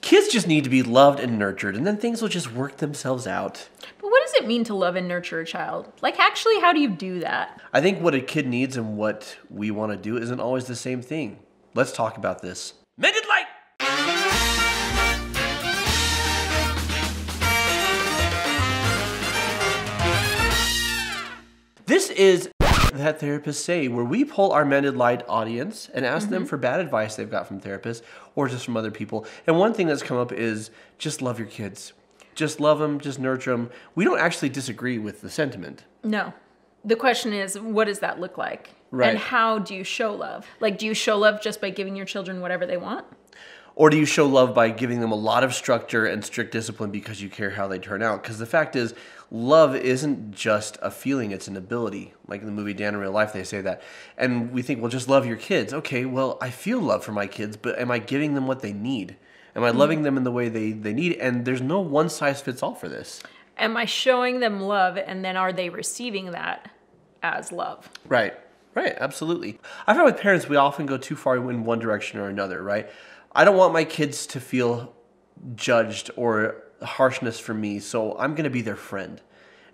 Kids just need to be loved and nurtured, and then things will just work themselves out. But what does it mean to love and nurture a child? Like, actually, how do you do that? I think what a kid needs and what we want to do isn't always the same thing. Let's talk about this. Mended light! This is That Therapists Say, where we poll our Mended Light audience and ask them for bad advice they've got from therapists or just from other people. And one thing that's come up is just love your kids. Just love them, just nurture them. We don't actually disagree with the sentiment. No. The question is, what does that look like? Right. And how do you show love? Like, do you show love just by giving your children whatever they want? Or do you show love by giving them a lot of structure and strict discipline because you care how they turn out? Because the fact is, love isn't just a feeling, it's an ability. Like in the movie Dan in Real Life, they say that. And we think, well, just love your kids. Okay, well, I feel love for my kids, but am I giving them what they need? Am I loving them in the way they need? And there's no one size fits all for this. Am I showing them love, and then are they receiving that as love? Right, absolutely. I find with parents, we often go too far in one direction or another, right? I don't want my kids to feel judged or harshness from me, so I'm going to be their friend.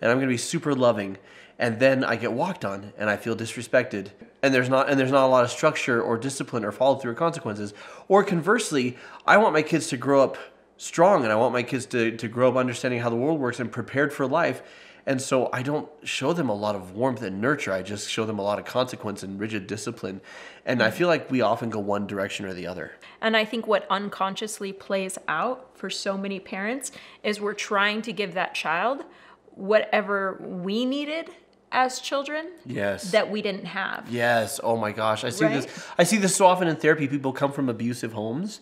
And I'm going to be super loving. And then I get walked on and I feel disrespected. And there's not a lot of structure or discipline or follow through or consequences. Or conversely, I want my kids to grow up strong and I want my kids to grow up understanding how the world works and prepared for life. And so I don't show them a lot of warmth and nurture. I just show them a lot of consequence and rigid discipline. And I feel like we often go one direction or the other. And I think what unconsciously plays out for so many parents is we're trying to give that child whatever we needed as children that we didn't have. Yes. Oh my gosh. I see this so often in therapy. People come from abusive homes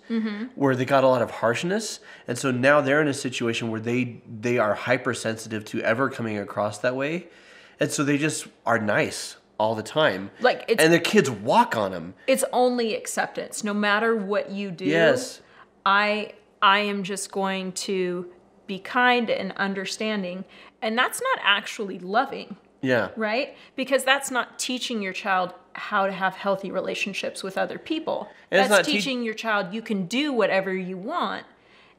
where they got a lot of harshness. And so now they're in a situation where they are hypersensitive to ever coming across that way. And so they just are nice all the time. And their kids walk on them. It's only acceptance. No matter what you do. Yes. I am just going to be kind and understanding. And that's not actually loving. Yeah. Right? Because that's not teaching your child how to have healthy relationships with other people. And that's teaching your child you can do whatever you want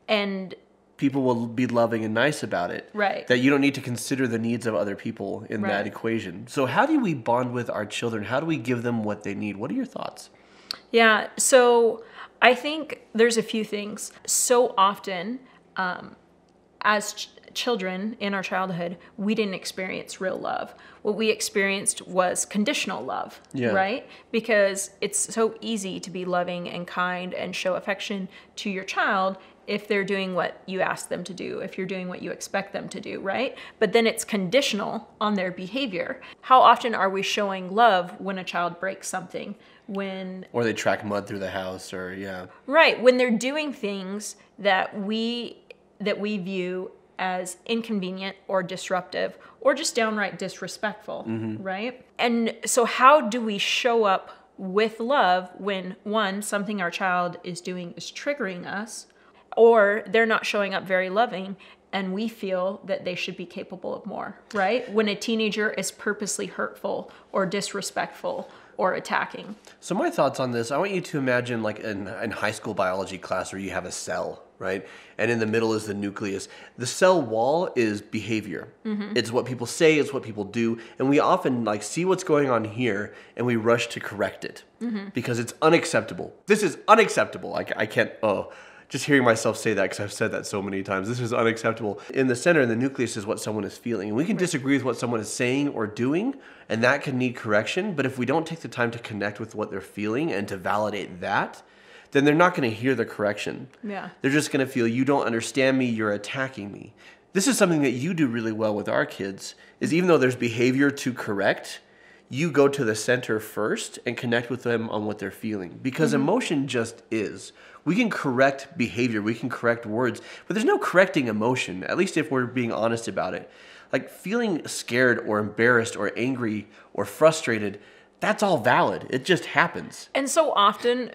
and people will be loving and nice about it. Right. That you don't need to consider the needs of other people in that equation. So how do we bond with our children? How do we give them what they need? What are your thoughts? Yeah. So I think there's a few things. So often, as children in our childhood, we didn't experience real love. What we experienced was conditional love, right? Because it's so easy to be loving and kind and show affection to your child if they're doing what you ask them to do, if you're doing what you expect them to do, right? But then it's conditional on their behavior. How often are we showing love when a child breaks something? Or they track mud through the house, or Right, when they're doing things that we view as inconvenient or disruptive or just downright disrespectful, right? And so how do we show up with love when, one, something our child is doing is triggering us, or they're not showing up very loving and we feel that they should be capable of more, right? When a teenager is purposely hurtful or disrespectful or attacking. So my thoughts on this, I want you to imagine like in high school biology class where you have a cell, right? And in the middle is the nucleus. The cell wall is behavior. It's what people say, it's what people do. And we often like see what's going on here and we rush to correct it because it's unacceptable. This is unacceptable. I can't, just hearing myself say that, because I've said that so many times, this is unacceptable. In the center, in the nucleus, is what someone is feeling. And we can disagree with what someone is saying or doing, and that can need correction. But if we don't take the time to connect with what they're feeling and to validate that, then they're not going to hear the correction. Yeah. They're just going to feel, you don't understand me, you're attacking me. This is something that you do really well with our kids, is even though there's behavior to correct, you go to the center first and connect with them on what they're feeling. Because emotion just is. We can correct behavior, we can correct words, but there's no correcting emotion, at least if we're being honest about it. Like feeling scared or embarrassed or angry or frustrated, that's all valid. It just happens. And so often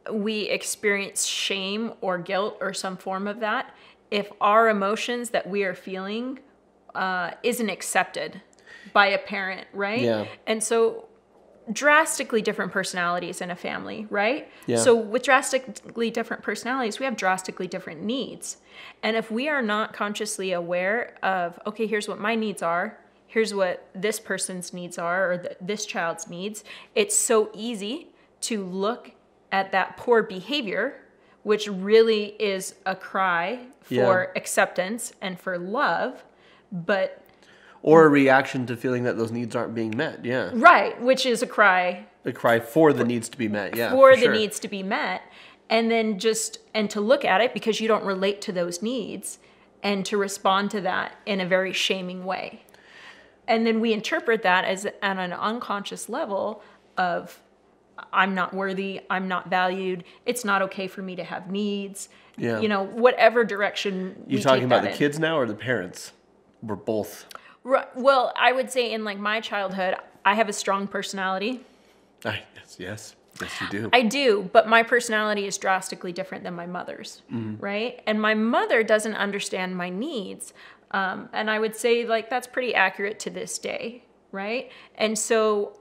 we experience shame or guilt or some form of that if our emotions that we are feeling isn't accepted by a parent, right? Yeah. And so drastically different personalities in a family, right? Yeah. So with drastically different personalities, we have drastically different needs. And if we are not consciously aware of, okay, here's what my needs are, here's what this person's needs are, or this child's needs, it's so easy to look at that poor behavior, which really is a cry for acceptance and for love, but... Or a reaction to feeling that those needs aren't being met, yeah. Right, which is a cry. A cry for the needs to be met, yeah. For the sure. needs to be met. And then and to look at it because you don't relate to those needs and to respond to that in a very shaming way. And then we interpret that as at an unconscious level of, I'm not worthy, I'm not valued, it's not okay for me to have needs. Yeah. You know, whatever direction we You talking take about that the in. kids now or the parents? We're both. Right. Well, I would say in like my childhood, I have a strong personality. Yes, you do. I do, but my personality is drastically different than my mother's, right? And my mother doesn't understand my needs. And I would say like that's pretty accurate to this day, right? And so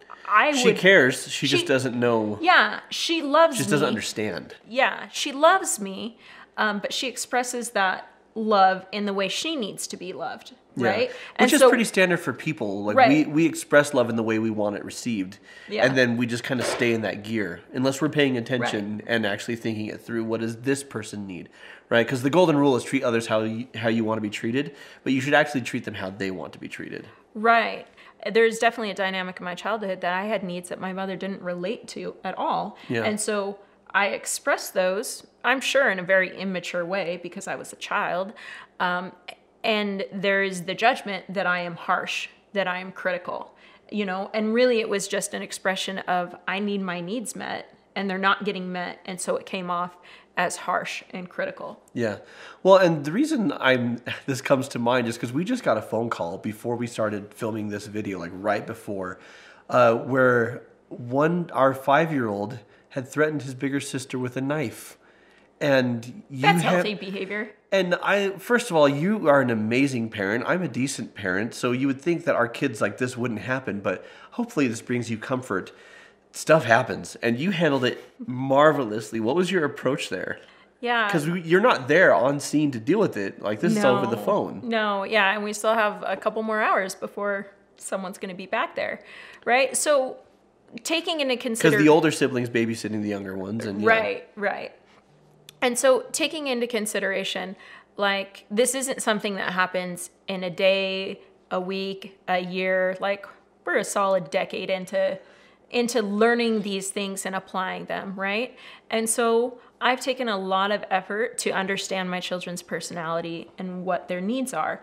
She cares. She just doesn't know. Yeah, she loves me. She just doesn't understand. Yeah, she loves me, but she expresses that love in the way she needs to be loved, right? Yeah. Which is pretty standard for people. Like Right. we express love in the way we want it received. Yeah. And then we just kind of stay in that gear unless we're paying attention and actually thinking it through. What does this person need? Right? Because the golden rule is treat others how you want to be treated, but you should actually treat them how they want to be treated. Right. There's definitely a dynamic in my childhood that I had needs that my mother didn't relate to at all. Yeah. And so I expressed those, I'm sure, in a very immature way because I was a child. And there is the judgment that I am harsh, that I am critical, you know, and really it was just an expression of I need my needs met and they're not getting met. And so it came off as harsh and critical. Yeah. Well, and the reason this comes to mind is because we just got a phone call before we started filming this video, like right before, where our 5-year-old had threatened his bigger sister with a knife. And That's healthy behavior. And first of all, you are an amazing parent. I'm a decent parent. So you would think that our kids like this wouldn't happen, but hopefully this brings you comfort. Stuff happens and you handled it marvelously. What was your approach there? Yeah. Because you're not there on scene to deal with it. Like this is over the phone. No, yeah. And we still have a couple more hours before someone's going to be back there. Right. So taking into consideration. Because the older siblings babysitting the younger ones. And Right. And so taking into consideration, like this isn't something that happens in a day, a week, a year. Like we're a solid decade into learning these things and applying them, right? And so I've taken a lot of effort to understand my children's personality and what their needs are.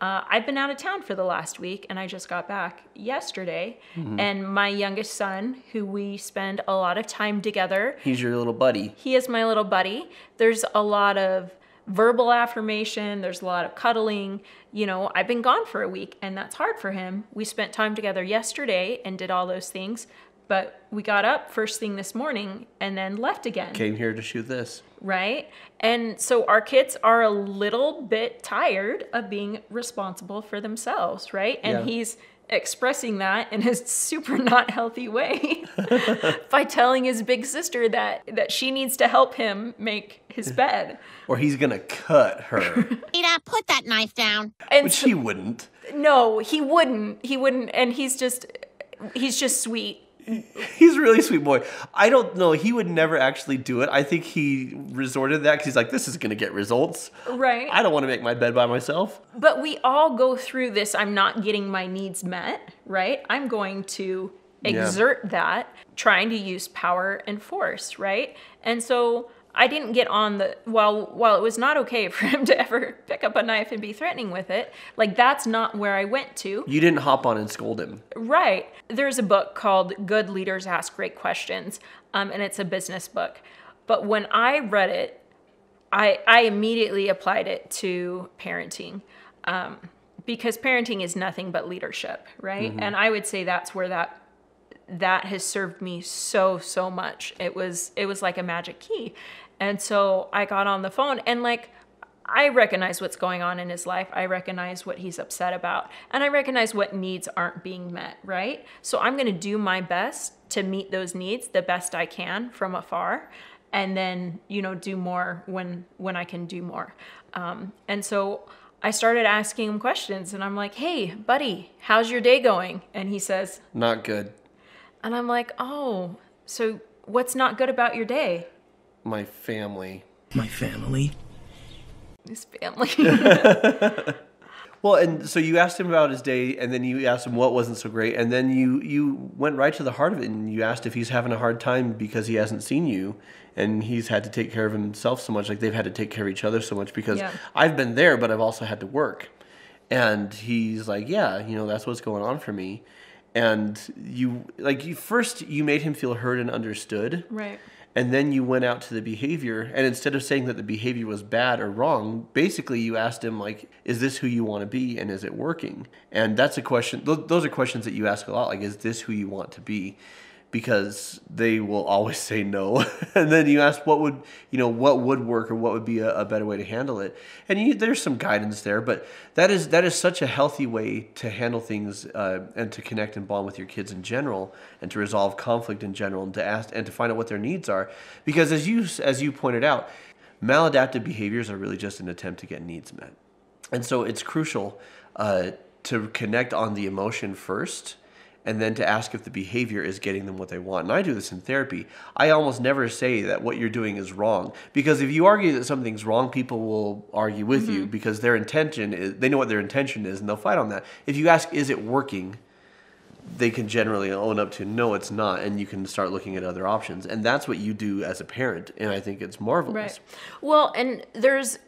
I've been out of town for the last week and I just got back yesterday. Mm-hmm. And my youngest son, who we spend a lot of time together. He's your little buddy. He is my little buddy. There's a lot of verbal affirmation. There's a lot of cuddling. You know, I've been gone for a week and that's hard for him. We spent time together yesterday and did all those things. But we got up first thing this morning and then left again. Came here to shoot this. Right? And so our kids are a little bit tired of being responsible for themselves, right? And he's expressing that in a super not healthy way by telling his big sister that she needs to help him make his bed. Or he's going to cut her. Ada, put that knife down. And Which he wouldn't. No, he wouldn't. He wouldn't. And he's just sweet. He's a really sweet boy. I don't know. He would never actually do it. I think he resorted to that because he's like, this is going to get results. Right. I don't want to make my bed by myself. But we all go through this. I'm not getting my needs met, right? I'm going to exert that, trying to use power and force, right? And so I didn't get on while it was not okay for him to ever pick up a knife and be threatening with it, like that's not where I went to. You didn't hop on and scold him. Right. There's a book called Good Leaders Ask Great Questions, and it's a business book. But when I read it, I immediately applied it to parenting, because parenting is nothing but leadership, right? Mm-hmm. And I would say that's where that has served me so much. It was like a magic key. And so I got on the phone and like, I recognize what's going on in his life. I recognize what he's upset about. And I recognize what needs aren't being met, right? So I'm going to do my best to meet those needs the best I can from afar, and then, you know, do more when I can do more. And so I started asking him questions, and I'm like, hey, buddy, how's your day going? And he says, not good. And I'm like, oh, so what's not good about your day? My family. My family? His family. Well, and so you asked him about his day, and then you asked him what wasn't so great, and then you went right to the heart of it, and you asked if he's having a hard time because he hasn't seen you, and he's had to take care of himself so much, like they've had to take care of each other so much, because I've been there, but I've also had to work. And he's like, yeah, you know, that's what's going on for me. And you made him feel heard and understood. Right. And then you went out to the behavior, and instead of saying that the behavior was bad or wrong, basically you asked him, like, is this who you want to be, and is it working? And that's a question. Those are questions that you ask a lot, like, is this who you want to be? Because they will always say no. And then you ask what would work, or what would be a better way to handle it. And there's some guidance there, but that is such a healthy way to handle things, and to connect and bond with your kids in general, and to resolve conflict in general, and to ask and to find out what their needs are. Because as you pointed out, maladaptive behaviors are really just an attempt to get needs met. And so it's crucial to connect on the emotion first, and then to ask if the behavior is getting them what they want. And I do this in therapy. I almost never say that what you're doing is wrong, because if you argue that something's wrong, people will argue with you, because they know what their intention is, and they'll fight on that. If you ask, is it working, they can generally own up to, no, it's not, and you can start looking at other options. And that's what you do as a parent, and I think it's marvelous. Right. Well, and there's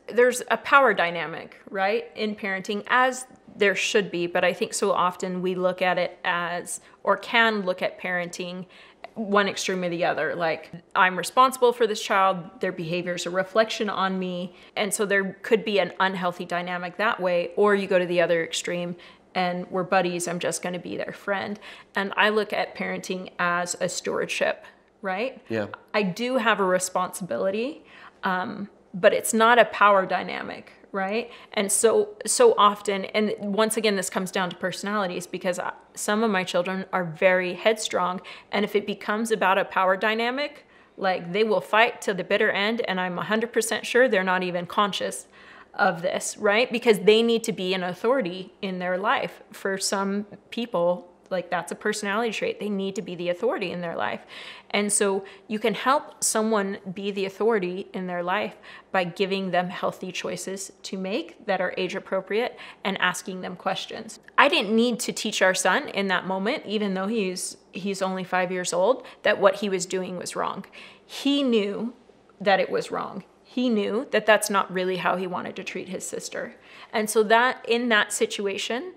a power dynamic, right, in parenting, as there should be, but I think so often we look at it as, or can look at parenting one extreme or the other. Like, I'm responsible for this child, their behavior is a reflection on me, and so there could be an unhealthy dynamic that way. Or you go to the other extreme, and we're buddies, I'm just going to be their friend. And I look at parenting as a stewardship, right? Yeah. I do have a responsibility, but it's not a power dynamic, right? And so often, and once again, this comes down to personalities, because some of my children are very headstrong, and if it becomes about a power dynamic, like, they will fight to the bitter end, and I'm 100% sure they're not even conscious of this, right? Because they need to be an authority in their life. For some people, like, that's a personality trait. They need to be the authority in their life. And so you can help someone be the authority in their life by giving them healthy choices to make that are age appropriate, and asking them questions. I didn't need to teach our son in that moment, even though he's only 5 years old, that what he was doing was wrong. He knew that it was wrong. He knew that that's not really how he wanted to treat his sister. And so that in that situation,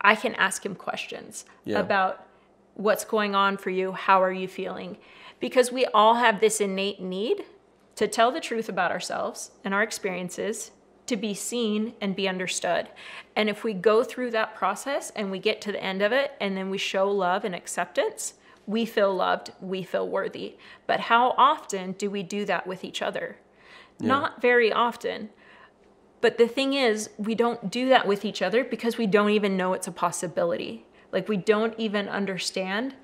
I can ask him questions about what's going on for you, how are you feeling? Because we all have this innate need to tell the truth about ourselves and our experiences, to be seen and be understood. And if we go through that process and we get to the end of it, and then we show love and acceptance, we feel loved, we feel worthy. But how often do we do that with each other? Yeah. Not very often. But the thing is, we don't do that with each other because we don't even know it's a possibility. Like, we don't even understand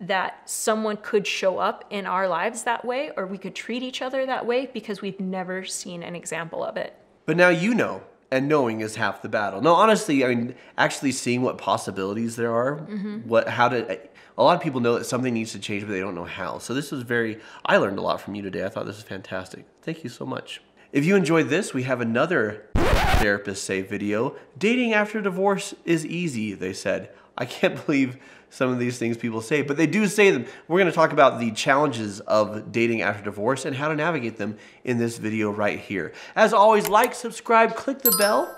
that someone could show up in our lives that way, or we could treat each other that way, because we've never seen an example of it. But now you know, and knowing is half the battle. No, honestly, I mean, actually seeing what possibilities there are, a lot of people know that something needs to change, but they don't know how. So this was I learned a lot from you today. I thought this was fantastic. Thank you so much. If you enjoyed this, we have another Therapist Say video. Dating after divorce is easy, they said. I can't believe some of these things people say, but they do say them. We're going to talk about the challenges of dating after divorce and how to navigate them in this video right here. As always, like, subscribe, click the bell,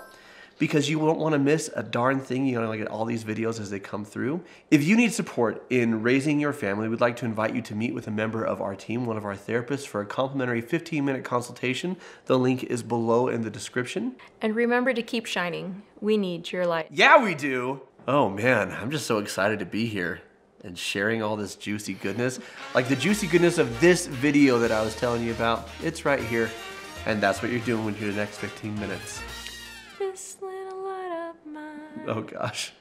because you won't want to miss a darn thing. You want to get all these videos as they come through. If you need support in raising your family, we'd like to invite you to meet with a member of our team, one of our therapists, for a complimentary 15-minute consultation. The link is below in the description. And remember to keep shining. We need your light. Yeah, we do. Oh man, I'm just so excited to be here and sharing all this juicy goodness. Like the juicy goodness of this video that I was telling you about. It's right here. And that's what you're doing when you're the next 15 minutes. This little light of mine. Oh gosh.